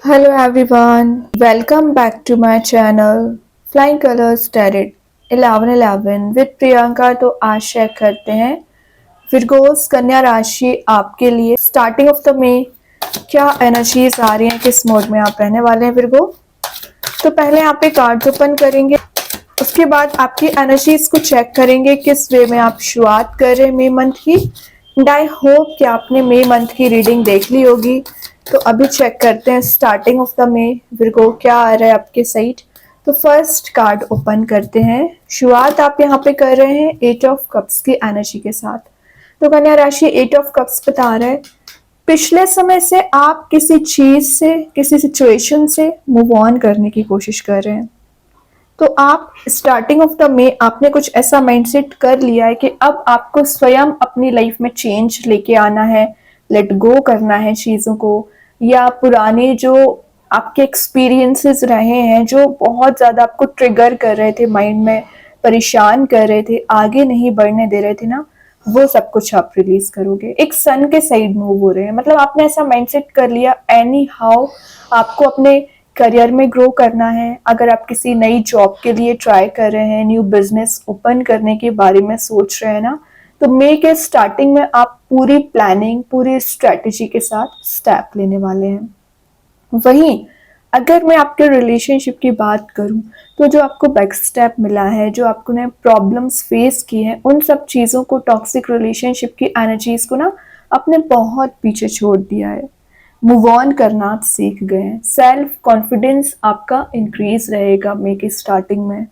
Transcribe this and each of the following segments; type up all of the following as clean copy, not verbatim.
Hello everyone, welcome back to my channel Flying Colors Tarot 1111 with Priyanka. तो आज share करते हैं विर्गोस कन्या राशि आपके लिए स्टार्टिंग ऑफ द मे क्या एनर्जीज आ रही हैं, किस मोड में आप रहने वाले हैं विर्गो। तो पहले यहाँ पे कार्ड ओपन करेंगे, उसके बाद आपकी एनर्जीज को चेक करेंगे किस वे में आप शुरुआत कर रहे हैं मई मंथ की। एंड आई होप कि आपने मई मंथ की रीडिंग देख ली होगी। तो अभी चेक करते हैं starting of the may Virgo क्या आ रहा है आपके साइड। तो फर्स्ट कार्ड ओपन करते हैं, शुरुआत आप यहाँ पे कर रहे हैं 8 ऑफ कप्स की एनर्जी के साथ। तो कन्या राशि 8 ऑफ कप्स बता रहा है पिछले समय से आप किसी चीज से, किसी सिचुएशन से मूव ऑन करने की कोशिश कर रहे हैं। तो आप स्टार्टिंग ऑफ द मे आपने कुछ ऐसा माइंडसेट कर लिया है कि अब आपको स्वयं अपनी लाइफ में चेंज लेके आना है, लेट गो करना है चीज़ों को, या पुराने जो आपके एक्सपीरियंसेस रहे हैं जो बहुत ज़्यादा आपको ट्रिगर कर रहे थे, माइंड में परेशान कर रहे थे, आगे नहीं बढ़ने दे रहे थे ना, वो सब कुछ आप रिलीज करोगे। एक सन के साइड मूव हो रहे हैं, मतलब आपने ऐसा माइंडसेट कर लिया एनी हाउ आपको अपने करियर में ग्रो करना है। अगर आप किसी नई जॉब के लिए ट्राई कर रहे हैं, न्यू बिजनेस ओपन करने के बारे में सोच रहे हैं ना, तो मई के स्टार्टिंग में आप पूरी प्लानिंग, पूरी स्ट्रेटेजी के साथ स्टेप लेने वाले हैं। वहीं अगर मैं आपके रिलेशनशिप की बात करूं तो जो आपको बैक स्टेप मिला है, जो आपको ने प्रॉब्लम्स फेस की हैं, उन सब चीज़ों को, टॉक्सिक रिलेशनशिप की एनर्जीज को ना आपने बहुत पीछे छोड़ दिया है। मूव ऑन करना आप सीख गए हैं। सेल्फ कॉन्फिडेंस आपका इंक्रीज रहेगा मई की स्टार्टिंग में।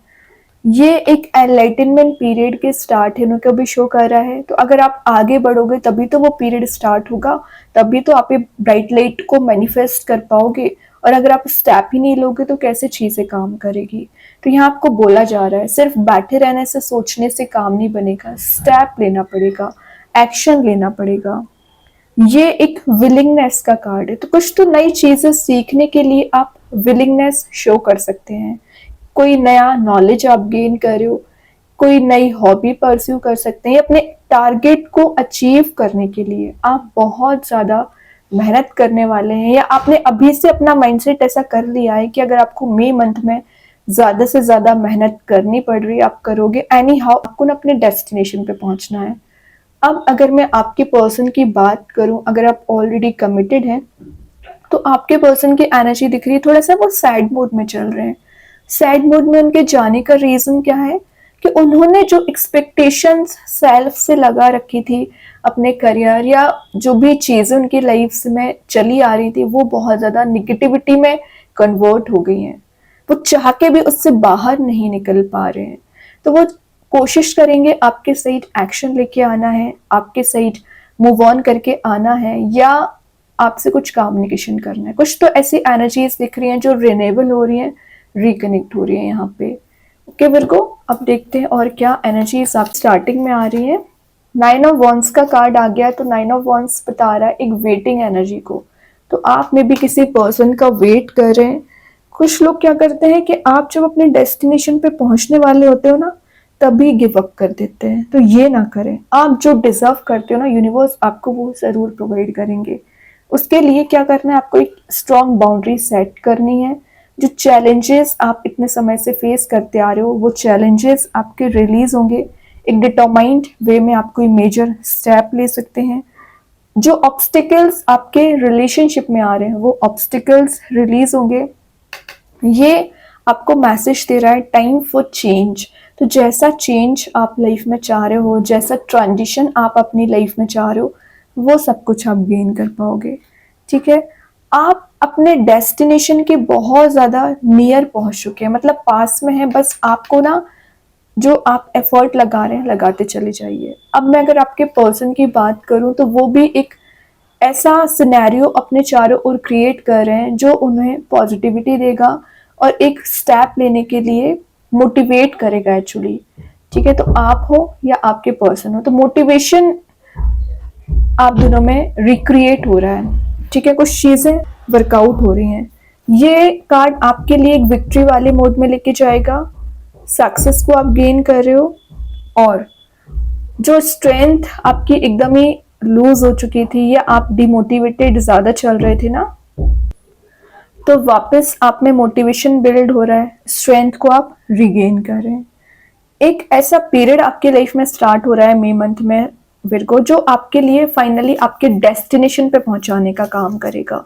ये एक एनलाइटनमेंट पीरियड के स्टार्ट है उनका भी शो कर रहा है। तो अगर आप आगे बढ़ोगे तभी तो वो पीरियड स्टार्ट होगा, तभी तो आप ये ब्राइट लाइट को मैनिफेस्ट कर पाओगे। और अगर आप स्टेप ही नहीं लोगे तो कैसे चीज़ें काम करेगी। तो यहाँ आपको बोला जा रहा है सिर्फ बैठे रहने से, सोचने से काम नहीं बनेगा, स्टेप लेना पड़ेगा, एक्शन लेना पड़ेगा। ये एक विलिंगनेस का कार्ड है। तो कुछ तो नई चीजें सीखने के लिए आप विलिंगनेस शो कर सकते हैं। कोई नया नॉलेज आप गेन कर रहे हो, कोई नई हॉबी परस्यू कर सकते हैं। अपने टारगेट को अचीव करने के लिए आप बहुत ज्यादा मेहनत करने वाले हैं, या आपने अभी से अपना माइंडसेट ऐसा कर लिया है कि अगर आपको मई मंथ में ज्यादा से ज्यादा मेहनत करनी पड़ रही है, आप करोगे एनी हाउ, आपको ना अपने डेस्टिनेशन पे पहुंचना है। अब अगर मैं आपके पर्सन की बात करूं, अगर आप ऑलरेडी कमिटेड हैं तो आपके पर्सन की एनर्जी दिख रही है थोड़ा सा वो सैड मोड में चल रहे हैं। सैड मोड में उनके जाने का रीजन क्या है कि उन्होंने जो एक्सपेक्टेशंस सेल्फ से लगा रखी थी, अपने करियर या जो भी चीजें उनकी लाइफ में चली आ रही थी, वो बहुत ज्यादा निगेटिविटी में कन्वर्ट हो गई हैं। वो चाह के भी उससे बाहर नहीं निकल पा रहे हैं। तो वो कोशिश करेंगे आपके साइड एक्शन लेके आना है, आपके साइड मूव ऑन करके आना है, या आपसे कुछ कम्युनिकेशन करना है। कुछ तो ऐसी एनर्जीज दिख रही हैं जो रिनेबल हो रही हैं, रिकनेक्ट हो रही हैं यहाँ पे। ओके विर्गो, अब देखते हैं और क्या एनर्जीज आप स्टार्टिंग में आ रही हैं। 9 ऑफ वॉन्ड्स का कार्ड आ गया। तो 9 ऑफ वॉन्ड्स बता रहा है एक वेटिंग एनर्जी को। तो आप में भी किसी पर्सन का वेट कर रहे हैं। कुछ लोग क्या करते हैं कि आप जब अपने डेस्टिनेशन पे पहुंचने वाले होते हो ना, तभी गिव अप कर देते हैं। तो ये ना करें। आप जो डिजर्व करते हो ना, यूनिवर्स आपको वो जरूर प्रोवाइड करेंगे। उसके लिए क्या करना है, आपको एक स्ट्रॉन्ग बाउंड्री सेट करनी है। जो चैलेंजेस आप इतने समय से फेस करते आ रहे हो, वो चैलेंजेस आपके रिलीज होंगे। एक डिटरमाइंड वे में आप कोई मेजर स्टेप ले सकते हैं। जो ऑब्स्टिकल्स आपके रिलेशनशिप में आ रहे हैं, वो ऑब्स्टिकल्स रिलीज होंगे। ये आपको मैसेज दे रहा है टाइम फॉर चेंज। तो जैसा चेंज आप लाइफ में चाह रहे हो, जैसा ट्रांजिशन आप अपनी लाइफ में चाह रहे हो, वो सब कुछ आप गेन कर पाओगे। ठीक है, आप अपने डेस्टिनेशन के बहुत ज्यादा नियर पहुंच चुके हैं, मतलब पास में है। बस आपको ना जो आप एफर्ट लगा रहे हैं, लगाते चले जाइए। अब मैं अगर आपके पर्सन की बात करूं तो वो भी एक ऐसा सिनेरियो अपने चारों ओर क्रिएट कर रहे हैं जो उन्हें पॉजिटिविटी देगा और एक स्टेप लेने के लिए मोटिवेट करेगा एक्चुअली। ठीक है, तो आप हो या आपके पर्सन हो, तो मोटिवेशन आप दोनों में रिक्रिएट हो रहा है। ठीक है, कुछ चीजें वर्कआउट हो रही हैं। ये कार्ड आपके लिए एक विक्ट्री वाले मोड में लेके जाएगा। सक्सेस को आप गेन कर रहे हो, और जो स्ट्रेंथ आपकी एकदम ही लूज हो चुकी थी, या आप डिमोटिवेटेड ज्यादा चल रहे थे ना, तो वापस आप में मोटिवेशन बिल्ड हो रहा है, स्ट्रेंथ को आप रिगेन कर रहे हैं। एक ऐसा पीरियड आपकी लाइफ में स्टार्ट हो रहा है मई मंथ में विर्गो, जो आपके लिए फाइनली आपके डेस्टिनेशन पे पहुंचाने का काम करेगा।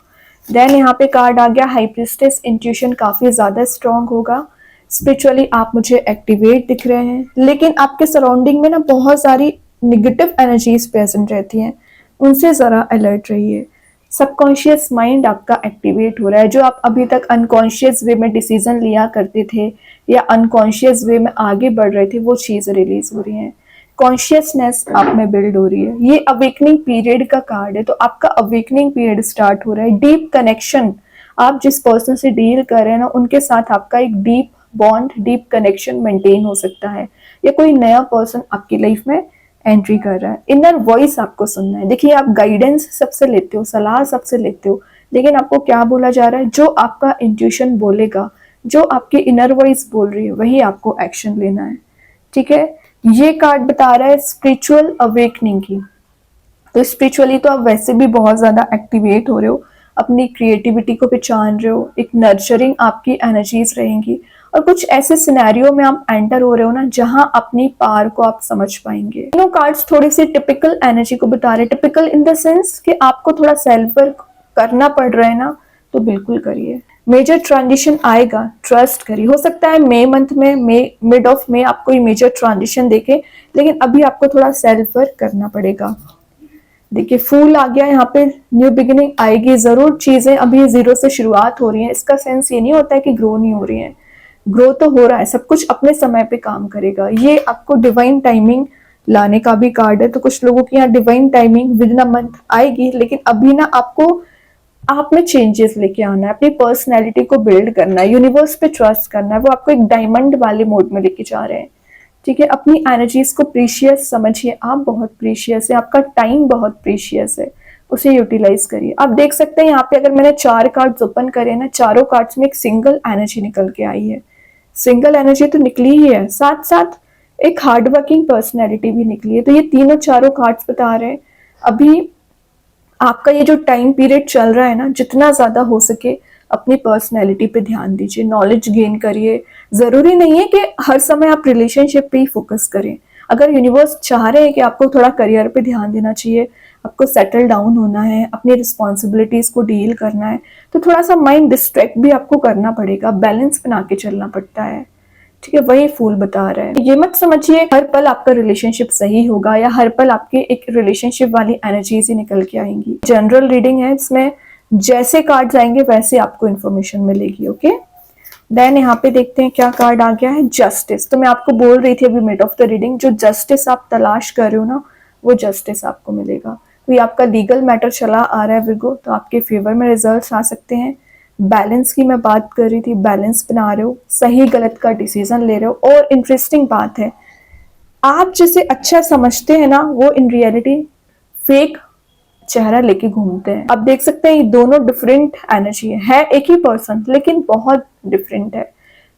देन यहाँ पे कार्ड आ गया हाई प्रिस्टेस, इंट्यूशन काफी ज्यादा स्ट्रांग होगा। स्पिरिचुअली आप मुझे एक्टिवेट दिख रहे हैं, लेकिन आपके सराउंडिंग में ना बहुत सारी निगेटिव एनर्जीज प्रेजेंट रहती हैं, उनसे जरा अलर्ट रहिए। सबकॉन्शियस माइंड आपका एक्टिवेट हो रहा है, जो आप अभी तक अनकॉन्शियस वे में डिसीजन लिया करते थे या अनकॉन्शियस वे में आगे बढ़ रहे थे, वो चीज़ रिलीज हो रही हैं। कॉन्शियसनेस आप में बिल्ड हो रही है। ये अवेकनिंग पीरियड का कार्ड है, तो आपका अवेकनिंग पीरियड स्टार्ट हो रहा है। डीप कनेक्शन, आप जिस पर्सन से डील कर रहे हैं ना, उनके साथ आपका एक deep bond, deep connection maintain हो सकता है, या कोई नया पर्सन आपकी लाइफ में एंट्री कर रहा है। इनर वॉइस आपको सुनना है। देखिए, आप गाइडेंस सबसे लेते हो, सलाह सबसे लेते हो, लेकिन आपको क्या बोला जा रहा है? जो आपका इंट्यूशन बोलेगा, जो आपकी इनर वॉइस बोल रही है, वही आपको एक्शन लेना है। ठीक है, ये कार्ड बता रहा है स्पिरिचुअल अवेकनिंग की। तो स्पिरिचुअली तो आप वैसे भी बहुत ज्यादा एक्टिवेट हो रहे हो, अपनी क्रिएटिविटी को पहचान रहे हो, एक नर्चरिंग आपकी एनर्जीज रहेंगी, और कुछ ऐसे सिनेरियो में आप एंटर हो रहे हो ना, जहां अपनी पावर को आप समझ पाएंगे। तीनों कार्ड्स थोड़ी सी टिपिकल एनर्जी को बता रहे हैं। टिपिकल इन द सेंस कि आपको थोड़ा सेल्फ वर्क करना पड़ रहा है ना, तो बिल्कुल करिए। मेजर ट्रांजिशन आएगा, ट्रस्ट करिए। हो सकता है मई मंथ में, मिड ऑफ में आप कोई मेजर ट्रांजिशन देखे, लेकिन अभी आपको थोड़ा सेल्फ वर्क करना पड़ेगा। देखिए, फूल आ गया यहाँ पे, न्यू बिगिनिंग आएगी जरूर। चीजें अभी जीरो से शुरुआत हो रही हैं, इसका सेंस ये नहीं होता है कि ग्रो नहीं हो रही है, ग्रो तो हो रहा है। सब कुछ अपने समय पे काम करेगा। ये आपको डिवाइन टाइमिंग लाने का भी कार्ड है। तो कुछ लोगों की यहाँ divine timing with in a month आएगी, लेकिन अभी ना आपको आप में चेंजेस लेके आना है, अपनी पर्सनैलिटी को बिल्ड करना है, यूनिवर्स पे ट्रस्ट करना है। वो आपको एक डायमंड वाले मोड में लेके जा रहे हैं। ठीक है, अपनी एनर्जीज को प्रीशियस समझिए। आप बहुत प्रीशियस है, आपका टाइम बहुत प्रीशियस है, उसे यूटिलाइज करिए। आप देख सकते हैं यहाँ पे, अगर मैंने 4 कार्ड्स ओपन करे ना, चारों कार्ड्स में एक सिंगल एनर्जी निकल के आई है। सिंगल एनर्जी तो निकली ही है, साथ साथ एक हार्ड वर्किंग पर्सनैलिटी भी निकली है। तो ये तीनों चारों कार्ड्स बता रहे हैं अभी आपका ये जो टाइम पीरियड चल रहा है ना, जितना ज्यादा हो सके अपनी पर्सनैलिटी पे ध्यान दीजिए, नॉलेज गेन करिए। जरूरी नहीं है कि हर समय आप रिलेशनशिप पे ही फोकस करें। अगर यूनिवर्स चाह रहे हैं कि आपको थोड़ा करियर पे ध्यान देना चाहिए, आपको सेटल डाउन होना है, अपनी रिस्पॉन्सिबिलिटीज को डील करना है, तो थोड़ा सा माइंड डिस्ट्रैक्ट भी आपको करना पड़ेगा, बैलेंस बना के चलना पड़ता है। ठीक है, वही फूल बता रहा है। ये मत समझिए हर पल आपका रिलेशनशिप सही होगा, या हर पल आपके एक रिलेशनशिप वाली एनर्जीज ही निकल के आएंगी। जनरल रीडिंग है, इसमें जैसे कार्ड्स आएंगे वैसे आपको इन्फॉर्मेशन मिलेगी। ओके, देन यहाँ पे देखते हैं क्या कार्ड आ गया है, जस्टिस। तो मैं आपको बोल रही थी अभी मिड ऑफ द रीडिंग, जो जस्टिस आप तलाश कर रहे हो ना, वो जस्टिस आपको मिलेगा। कोई आपका लीगल मैटर चला आ रहा है विर्गो, तो आपके फेवर में रिजल्ट्स आ सकते हैं। बैलेंस की मैं बात कर रही थी, बैलेंस बना रहे हो, सही गलत का डिसीजन ले रहे हो। और इंटरेस्टिंग बात है, आप जिसे अच्छा समझते हैं ना, वो इन रियलिटी फेक चेहरा लेके घूमते हैं। आप देख सकते हैं ये दोनों डिफरेंट एनर्जी है एक ही पर्सन, लेकिन बहुत डिफरेंट है।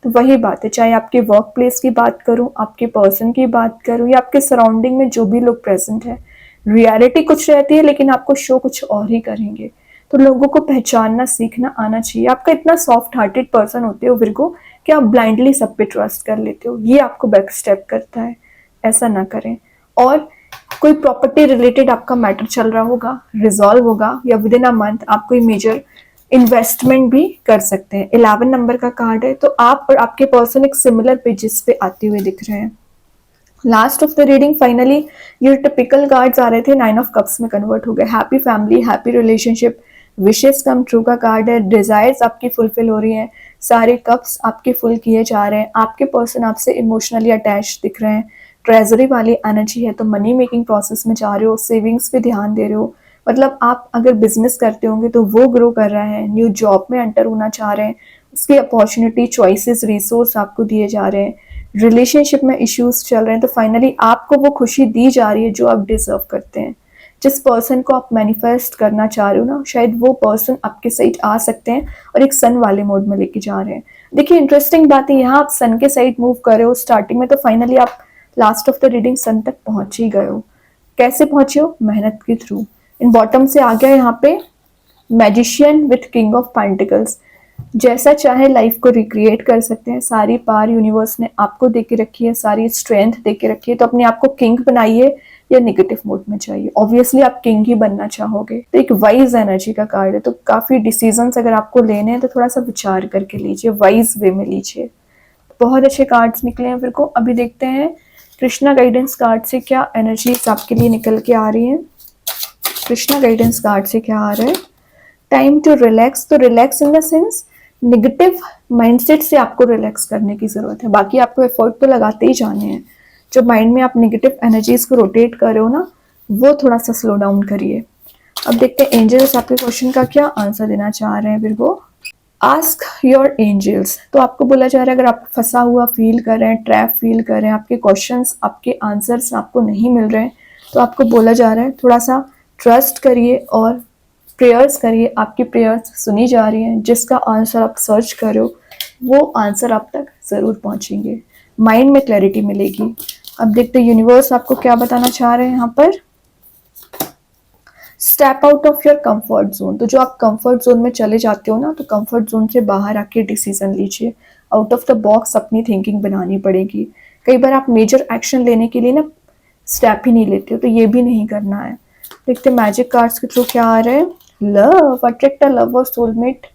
तो वही बात है, चाहे आपके वर्क प्लेस की बात करूं, आपके पर्सन की बात करूं, या आपके सराउंडिंग में जो भी लोग प्रेजेंट है, रियलिटी कुछ रहती है, लेकिन आपको शो कुछ और ही करेंगे। तो लोगों को पहचानना सीखना आना चाहिए। आपका इतना सॉफ्ट हार्टेड पर्सन होते हो विर्गो, कि आप ब्लाइंडली सब पे ट्रस्ट कर लेते हो, ये आपको बैक स्टेप करता है। ऐसा ना करें। और कोई प्रॉपर्टी रिलेटेड आपका मैटर चल रहा होगा, रिजॉल्व होगा, या विद इन अ मंथ आप कोई मेजर इन्वेस्टमेंट भी कर सकते हैं। 11 नंबर का कार्ड है, तो आप और आपके पर्सन एक सिमिलर पेजेस पे आते हुए दिख रहे हैं। Last of the reading finally ये टिपिकल कार्ड्स आ रहे थे, 9 ऑफ कप्स में कन्वर्ट हो गए। Happy family, happy relationship, wishes come true का कार्ड है। डिजायर्स आपकी फुलफिल हो रही हैं, सारे कप्स आपके फुल किए जा रहे हैं। आपके पर्सन आपसे इमोशनली अटैच दिख रहे हैं। ट्रेजरी वाली एनर्जी है, तो मनी मेकिंग प्रोसेस में जा रहे हो, सेविंग्स पे ध्यान दे रहे हो। मतलब आप अगर बिजनेस करते होंगे तो वो ग्रो कर रहा है, न्यू जॉब में एंटर होना चाह रहे हैं, उसकी अपॉर्चुनिटी, चॉइसेस, रिसोर्स आपको दिए जा रहे हैं। रिलेशनशिप में इश्यूज चल रहे हैं, तो फाइनली आपको वो खुशी दी जा रही है जो आप डिजर्व करते हैं। जिस पर्सन को आप मैनिफेस्ट करना चाह रहे हो ना, शायद वो पर्सन आपके साइड आ सकते हैं और एक सन वाले मोड में लेके जा रहे हैं। देखिए, इंटरेस्टिंग बात है, यहाँ आप सन के साइड मूव कर रहे हो स्टार्टिंग में, तो फाइनली आप लास्ट ऑफ द रीडिंग सन तक पहुंच ही गए हो। कैसे पहुंचे हो? मेहनत के थ्रू। इन बॉटम से आ गया यहाँ पे magician with king of pentacles. जैसा चाहे लाइफ को रिक्रिएट कर सकते हैं। सारी पावर यूनिवर्स ने आपको दे के रखी है, सारी स्ट्रेंथ दे के रखी है। तो अपने आप को किंग बनाइए या नेगेटिव मोड में चाहिए, ऑब्वियसली आप किंग ही बनना चाहोगे। तो एक वाइज एनर्जी का कार्ड है, तो काफी डिसीजंस अगर आपको लेने हैं तो थोड़ा सा विचार करके लीजिए, वाइज वे में लीजिए। बहुत अच्छे कार्ड्स निकले हैं फिर को। अभी देखते हैं कृष्णा गाइडेंस कार्ड से क्या एनर्जीज आपके लिए निकल के आ रही है। कृष्णा गाइडेंस कार्ड से क्या आ रहा है? Time to relax. तो relax in the sense negative mindset से आपको रिलैक्स करने की जरूरत है। बाकी आपको एफर्ट तो लगाते ही जाने हैं। जो माइंड में आप नेगेटिव एनर्जीज को रोटेट कर रहे हो ना, वो थोड़ा सा स्लो डाउन करिए। अब देखते हैं एंजल्स आपके क्वेश्चन का क्या आंसर देना चाह रहे हैं। फिर वो आस्क योर एंजल्स। तो आपको बोला जा रहा है अगर आप फंसा हुआ फील कर रहे हैं, ट्रैप फील कर रहे हैं, आपके क्वेश्चंस, आपके आंसर्स आपको नहीं मिल रहे हैं, तो आपको बोला जा रहा है थोड़ा सा ट्रस्ट करिए और प्रेयर्स करिए। आपकी प्रेयर्स सुनी जा रही हैं। जिसका आंसर आप सर्च कर रहे हो वो आंसर आप तक ज़रूर पहुंचेंगे। माइंड में क्लैरिटी मिलेगी। अब देखते हैं यूनिवर्स आपको क्या बताना चाह रहे हैं यहाँ पर। Step out of your comfort zone. तो जो आप कंफर्ट जोन में चले जाते हो ना, तो कंफर्ट जोन से बाहर आके डिसीजन लीजिए। आउट ऑफ द बॉक्स अपनी थिंकिंग बनानी पड़ेगी। कई बार आप मेजर एक्शन लेने के लिए ना स्टेप ही नहीं लेते हो, तो ये भी नहीं करना है। देखते मैजिक कार्ड्स के थ्रू क्या आ रहे हैं। लव, अट्रैक्ट अ लव और सोलमेट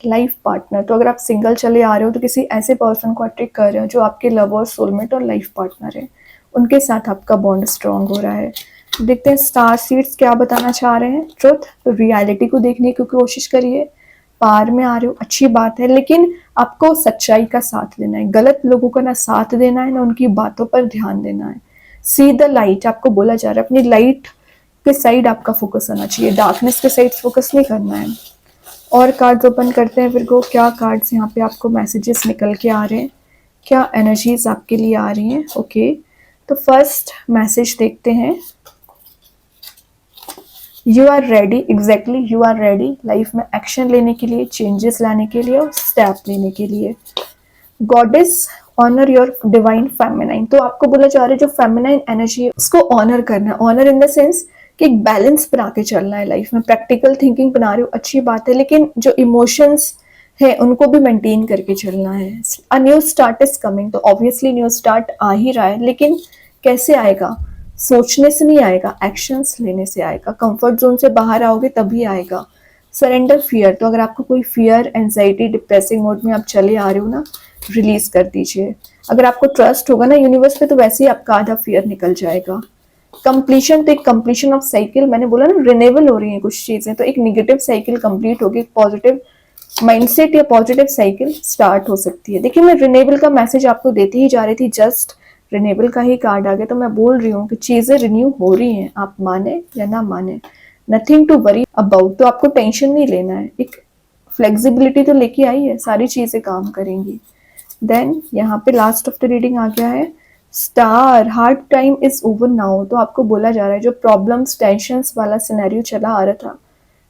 लाइफ पार्टनर। तो अगर आप सिंगल चले आ रहे हो तो किसी ऐसे पर्सन को अट्रैक्ट कर रहे हो जो आपके लव और सोलमेट और लाइफ पार्टनर है, उनके साथ आपका बॉन्ड स्ट्रांग हो रहा है। देखते हैं स्टार सीड्स क्या बताना चाह रहे हैं। ट्रुथ, तो रियलिटी को देखने की कोशिश करिए। पार में आ रहे हो, अच्छी बात है, लेकिन आपको सच्चाई का साथ लेना है। गलत लोगों का ना साथ देना है ना उनकी बातों पर ध्यान देना है। सी द लाइट, आपको बोला जा रहा है अपनी लाइट के साइड आपका फोकस आना चाहिए, डार्कनेस के साइड फोकस नहीं करना है। और कार्ड्स ओपन करते हैं फिर को। क्या कार्ड्स यहाँ पे आपको मैसेजेस निकल के आ रहे हैं, क्या एनर्जीज आपके लिए आ रही हैं। ओके, तो फर्स्ट मैसेज देखते हैं। You are ready, exactly you are ready life में एक्शन लेने के लिए, चेंजेस लाने के लिए और स्टेप लेने के लिए। Goddess, honour your divine feminine. तो आपको बोला जा रहा है जो फेमिनाइन एनर्जी है उसको ऑनर करना है। ऑनर इन द सेंस कि एक बैलेंस बना के चलना है लाइफ में। प्रैक्टिकल थिंकिंग बना रहे हो, अच्छी बात है, लेकिन जो इमोशंस है उनको भी मेंटेन करके चलना है। A new start is coming. तो ऑब्वियसली न्यू स्टार्ट आ ही रहा है, लेकिन कैसे आएगा? सोचने से नहीं आएगा, एक्शंस लेने से आएगा। कंफर्ट जोन से बाहर आओगे तभी आएगा। Surrender fear. तो अगर आपको कोई फियर, एंजाइटी, डिप्रेसिंग मोड में आप चले आ रहे हो ना, रिलीज कर दीजिए। अगर आपको ट्रस्ट होगा ना यूनिवर्स पे, तो वैसे ही आपका आधा फियर निकल जाएगा। कंप्लीशन, तो एक कंप्लीशन ऑफ साइकिल, मैंने बोला ना रिनेबल हो रही है कुछ चीजें, तो एक निगेटिव साइकिल कंप्लीट होगी, एक पॉजिटिव माइंडसेट या पॉजिटिव साइकिल स्टार्ट हो सकती है। देखिए मैं रिनेबल का मैसेज आपको देती ही जा रही थी, जस्ट रिनेबल का ही कार्ड आ गया, तो मैं बोल रही हूँ कि चीजें रिन्यू हो रही हैं, आप माने या ना माने। Nothing to worry about. तो आपको टेंशन नहीं लेना है, एक फ्लेक्सिबिलिटी तो लेके आई है, सारी चीजें काम करेंगी। देन यहाँ पे लास्ट ऑफ द रीडिंग आ गया है star, hard time is over now. तो आपको बोला जा रहा है जो प्रॉब्लम्स, टेंशंस वाला सिनेरियो चला आ रहा था,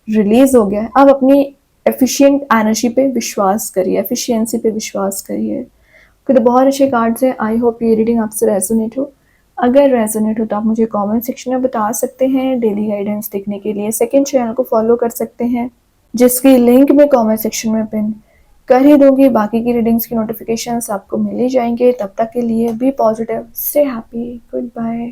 रिलीज हो गया है। अब अपनी एफिशिएंट एनर्जी पे विश्वास करिए, एफिशिएंसी पे विश्वास करिए। तो बहुत अच्छे कार्ड्स हैं। आई होप ये रीडिंग आपसे रेजोनेट हो। अगर रेजोनेट हो तो आप मुझे कमेंट सेक्शन में बता सकते हैं। डेली गाइडेंस देखने के लिए सेकंड चैनल को फॉलो कर सकते हैं, जिसकी लिंक मैं कमेंट सेक्शन में पिन कर ही दूंगी। बाकी की रीडिंग्स की नोटिफिकेशंस आपको मिल ही जाएंगे। तब तक के लिए be positive, stay happy, good bye.